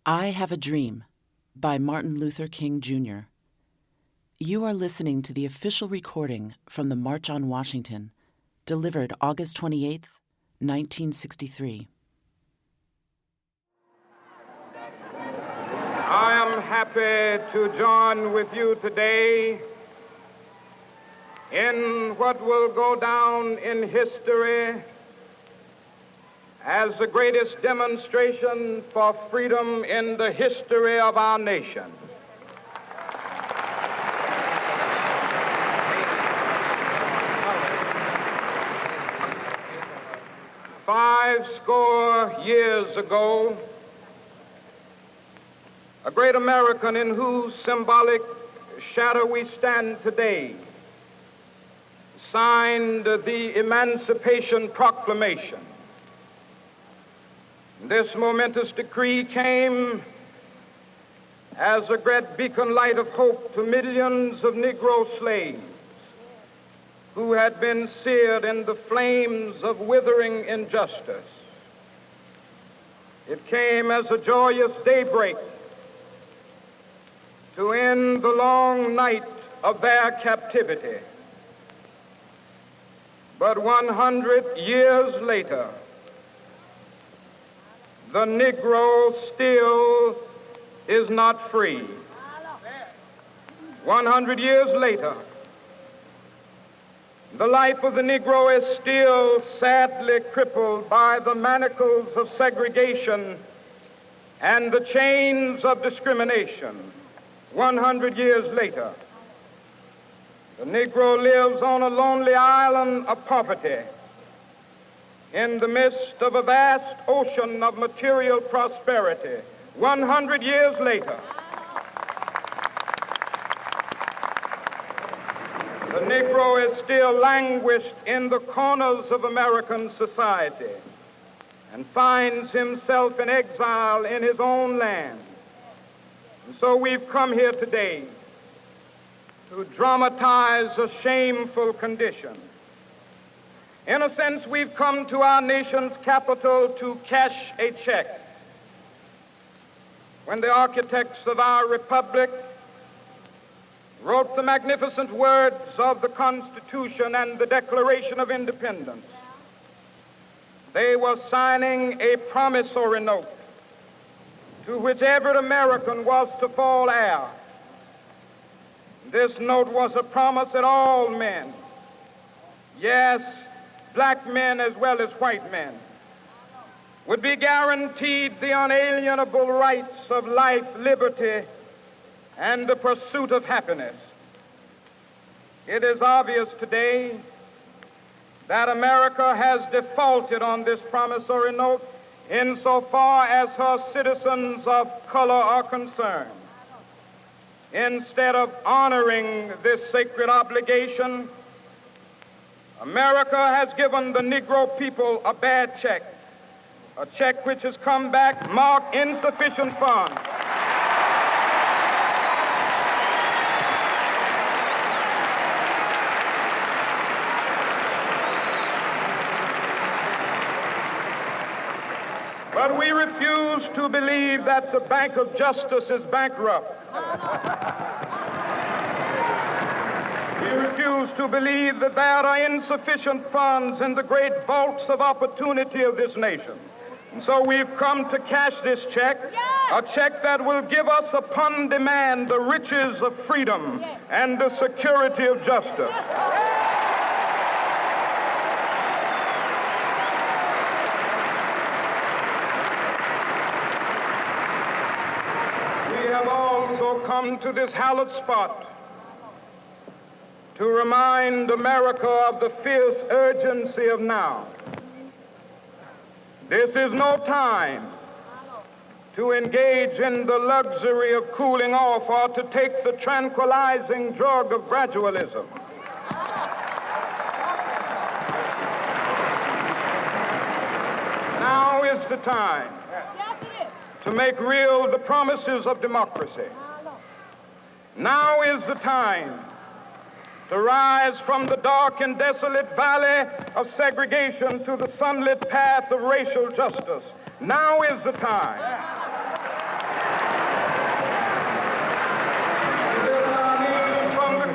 I Have a Dream by Martin Luther King, Jr. You are listening to the official recording from the March on Washington, delivered August 28, 1963. I am happy to join with you today in what will go down in history as the greatest demonstration for freedom in the history of our nation. Five score years ago, a great American in whose symbolic shadow we stand today signed the Emancipation Proclamation. This momentous decree came as a great beacon light of hope to millions of Negro slaves who had been seared in the flames of withering injustice. It came as a joyous daybreak to end the long night of their captivity. But 100 years later, the Negro still is not free. 100 years later, the life of the Negro is still sadly crippled by the manacles of segregation and the chains of discrimination. 100 years later, the Negro lives on a lonely island of poverty in the midst of a vast ocean of material prosperity. 100 years later, the Negro is still languished in the corners of American society and finds himself in exile in his own land. And so we've come here today to dramatize a shameful condition. In a sense, we've come to our nation's capital to cash a check. When the architects of our republic wrote the magnificent words of the Constitution and the Declaration of Independence, they were signing a promissory note to which every American was to fall heir. This note was a promise that all men, yes, black men as well as white men, would be guaranteed the unalienable rights of life, liberty, and the pursuit of happiness. It is obvious today that America has defaulted on this promissory note insofar as her citizens of color are concerned. Instead of honoring this sacred obligation, America has given the Negro people a bad check, a check which has come back marked insufficient funds. But we refuse to believe that the Bank of Justice is bankrupt. We refuse to believe that there are insufficient funds in the great vaults of opportunity of this nation. And so we've come to cash this check, a check that will give us upon demand the riches of freedom and the security of justice. We have also come to this hallowed spot to remind America of the fierce urgency of now. This is no time to engage in the luxury of cooling off or to take the tranquilizing drug of gradualism. Now is the time to make real the promises of democracy. Now is the time to rise from the dark and desolate valley of segregation to the sunlit path of racial justice. Now is the time.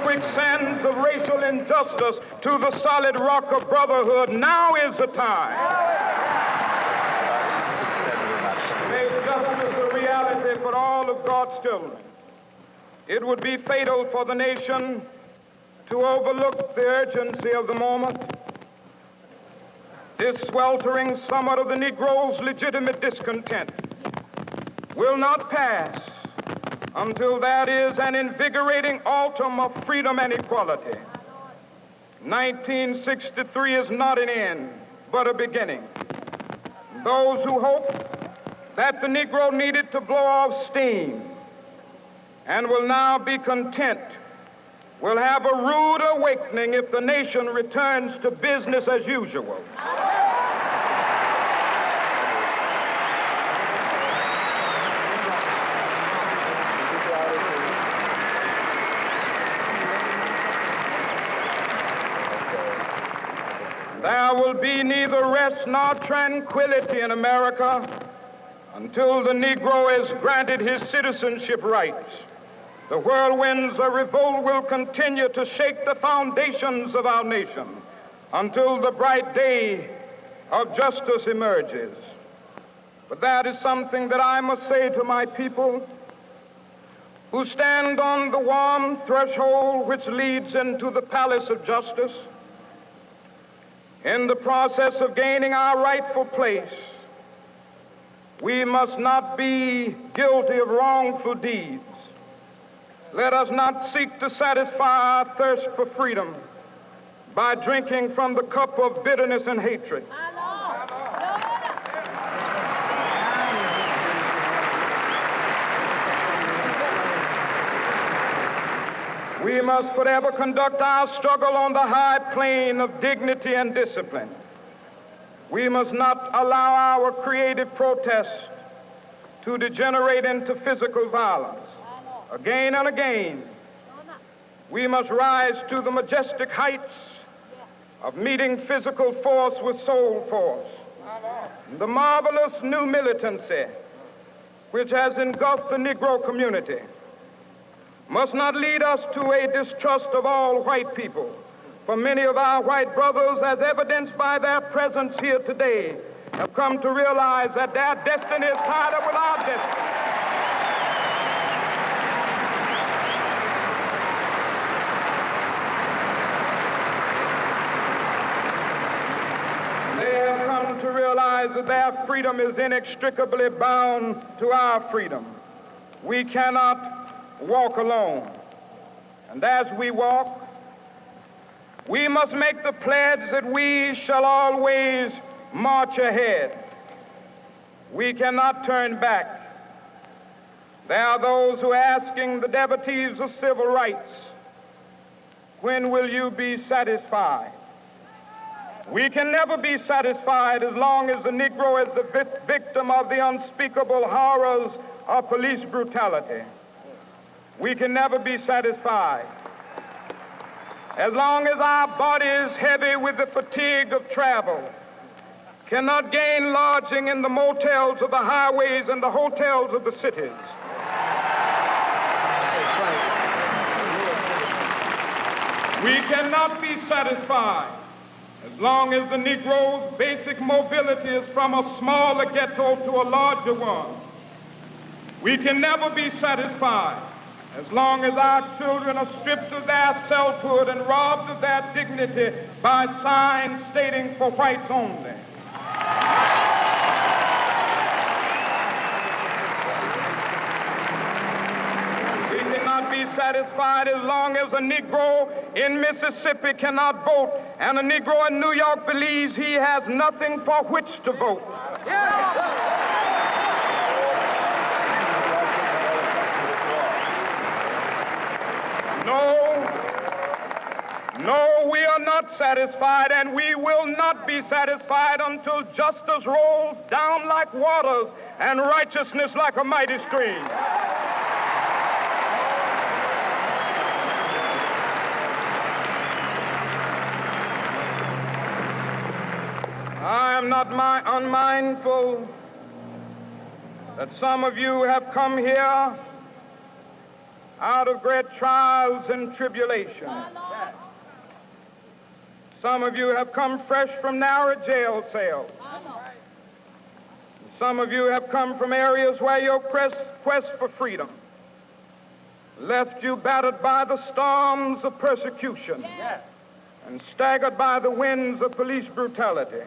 quicksands of racial injustice to the solid rock of brotherhood. Now is the time. Make justice a reality for all of God's children. It would be fatal for the nation to overlook the urgency of the moment. This sweltering summit of the Negro's legitimate discontent will not pass until that is an invigorating autumn of freedom and equality. 1963 is not an end, but a beginning. Those who hope that the Negro needed to blow off steam and will now be content will have a rude awakening if the nation returns to business as usual. There will be neither rest nor tranquility in America until the Negro is granted his citizenship rights. The whirlwinds of revolt will continue to shake the foundations of our nation until the bright day of justice emerges. But that is something that I must say to my people who stand on the warm threshold which leads into the palace of justice. In the process of gaining our rightful place, we must not be guilty of wrongful deeds. Let us not seek to satisfy our thirst for freedom by drinking from the cup of bitterness and hatred. We must forever conduct our struggle on the high plane of dignity and discipline. We must not allow our creative protest to degenerate into physical violence. Again and again, we must rise to the majestic heights of meeting physical force with soul force. The marvelous new militancy which has engulfed the Negro community must not lead us to a distrust of all white people. For many of our white brothers, as evidenced by their presence here today, have come to realize that their destiny is tied up with our destiny. To realize that their freedom is inextricably bound to our freedom. We cannot walk alone. And as we walk, we must make the pledge that we shall always march ahead. We cannot turn back. There are those who are asking the devotees of civil rights, when will you be satisfied? We can never be satisfied as long as the Negro is the victim of the unspeakable horrors of police brutality. We can never be satisfied as long as our bodies, heavy with the fatigue of travel, cannot gain lodging in the motels of the highways and the hotels of the cities. We cannot be satisfied as long as the Negro's basic mobility is from a smaller ghetto to a larger one. We can never be satisfied as long as our children are stripped of their selfhood and robbed of their dignity by signs stating for whites only. We cannot be satisfied as long as a Negro in Mississippi cannot vote and a Negro in New York believes he has nothing for which to vote. No, we are not satisfied, and we will not be satisfied until justice rolls down like waters and righteousness like a mighty stream. I am not unmindful that some of you have come here out of great trials and tribulations. Some of you have come fresh from narrow jail cells. Some of you have come from areas where your quest for freedom left you battered by the storms of persecution and staggered by the winds of police brutality.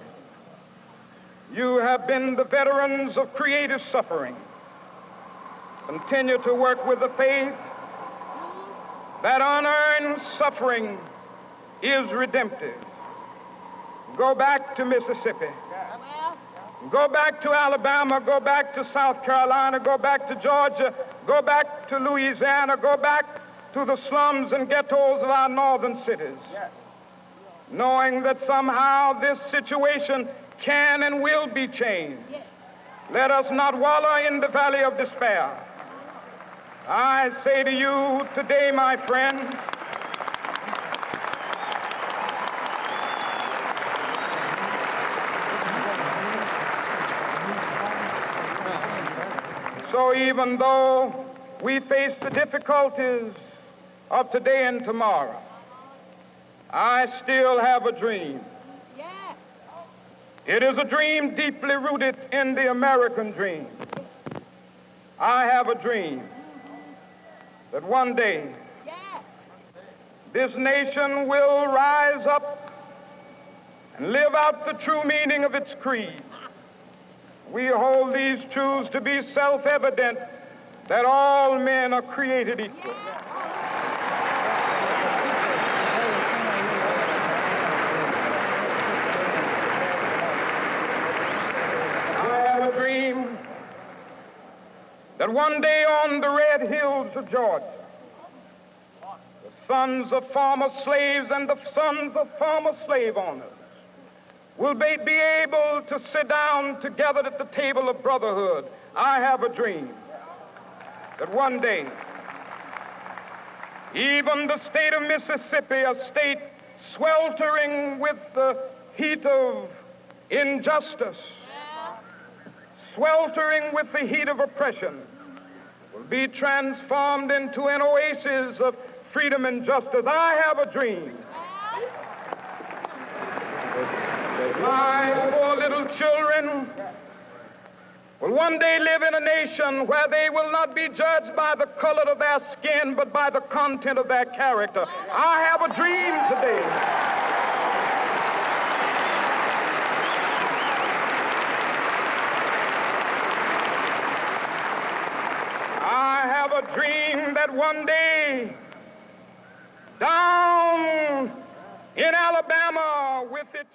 You have been the veterans of creative suffering. Continue to work with the faith that unearned suffering is redemptive. Go back to Mississippi. Go back to Alabama. Go back to South Carolina. Go back to Georgia. Go back to Louisiana. Go back to the slums and ghettos of our northern cities. Knowing that somehow this situation can and will be changed. Let us not wallow in the valley of despair. I say to you today, my friend, so even though we face the difficulties of today and tomorrow, I still have a dream. It is a dream deeply rooted in the American dream. I have a dream that one day this nation will rise up and live out the true meaning of its creed. We hold these truths to be self-evident, that all men are created equal. I have a dream that one day on the red hills of Georgia, the sons of former slaves and the sons of former slave owners will be able to sit down together at the table of brotherhood. I have a dream that one day, even the state of Mississippi, a state sweltering with the heat of injustice, sweltering with the heat of oppression, will be transformed into an oasis of freedom and justice. I have a dream. My poor little children will one day live in a nation where they will not be judged by the color of their skin, but by the content of their character. I have a dream today. I have a dream that one day, down in Alabama with its